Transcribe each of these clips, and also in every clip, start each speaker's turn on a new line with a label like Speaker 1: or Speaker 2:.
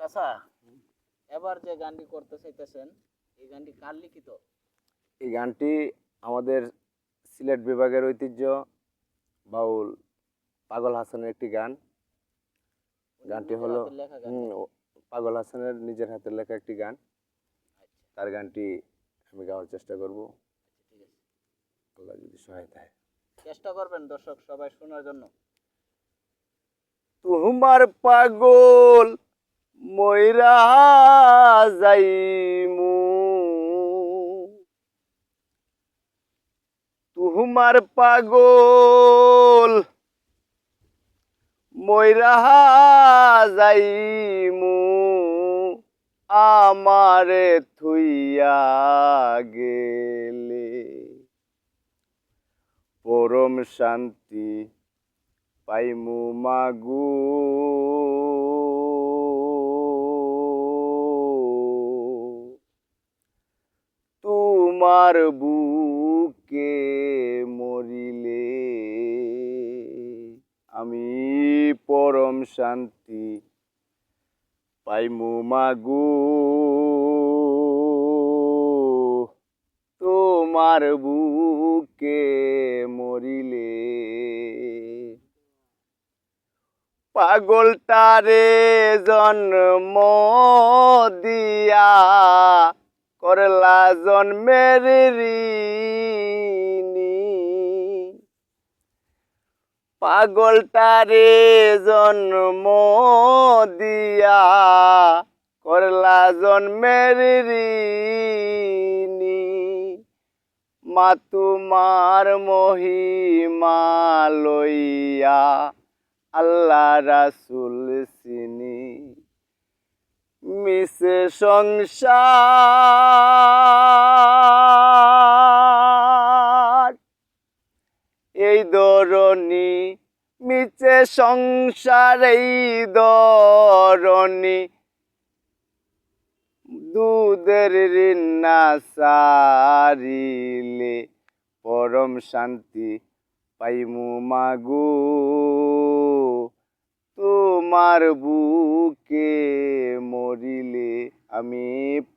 Speaker 1: চাচা, এবার যে গানটি করতে চাইতেছেন এই গানটি কার লিখিত?
Speaker 2: এই গানটি আমাদের সিলেট বিভাগের ঐতিহ্য বাউল পাগল হাসানের একটি গান। গানটি
Speaker 1: নিজের
Speaker 2: হলো
Speaker 1: হাতের লেখা গান নাকি?
Speaker 2: পাগল হাসানের নিজের হাতের লেখা একটি গান।
Speaker 1: আচ্ছা,
Speaker 2: তার গানটি আমি গাওয়ার চেষ্টা করব,
Speaker 1: ঠিক আছে।
Speaker 2: আল্লাহ যদি সহায় দেয়।
Speaker 1: চেষ্টা করবেন দর্শক সবাই শোনার জন্য।
Speaker 2: তোমার পাগল ময়রা যাইমু, তোমার পাগল ময়রা যাইমু, আমারে থুইয়া গেলে পরম শান্তি পাইমু মাগু, তোমার বুকে মরিলে আমি পরম শান্তি পাইমু মাগু, তোমার বুকে মরিলে। পাগলটারে জন্ম দিয়া করলা জন্মের ঋণী, পাগলটারে জন্ম দিয়া করলা জন্মের ঋণী, মা তোমার মহিমা লইয়া আল্লাহ রাসূল চিনি, মিশে সংসার এই ধরণী, মিছে সংসার এই ধরণী, দুধের ঋণ না সারিলে পরম শান্তি পাইমু মাগু, তোমার বুকে মরিলে আমি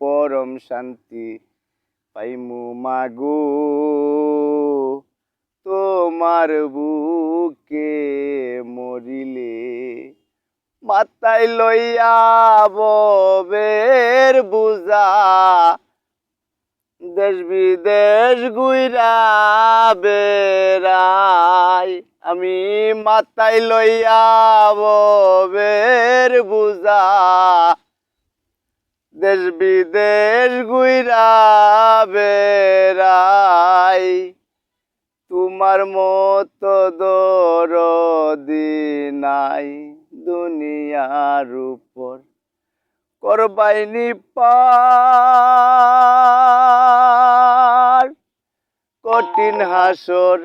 Speaker 2: পরম শান্তি পাইমু মাগু, তোমার বুকে মরিলে। মাথায় লইয়া ববের বুঝা দেশ বিদেশ ঘুইরা বেড়াই, আমি মাথায় লইয়া ববের বুঝা দেশ বিদেশ ঘুইরা বেড়াই, তোমার মতো দরদি নাই দুনিয়ার উপর, করবাইনি পার কঠিন হাসর,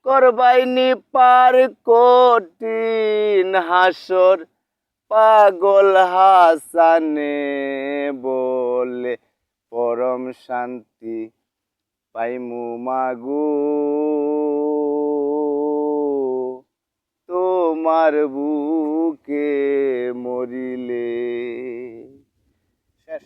Speaker 2: করবাইনি পার কঠিন হাসর, পাগল হাসানে বলে পরম শান্তি পাইমু মাগু, তোমার বুকে মরিলে।
Speaker 1: শেষ।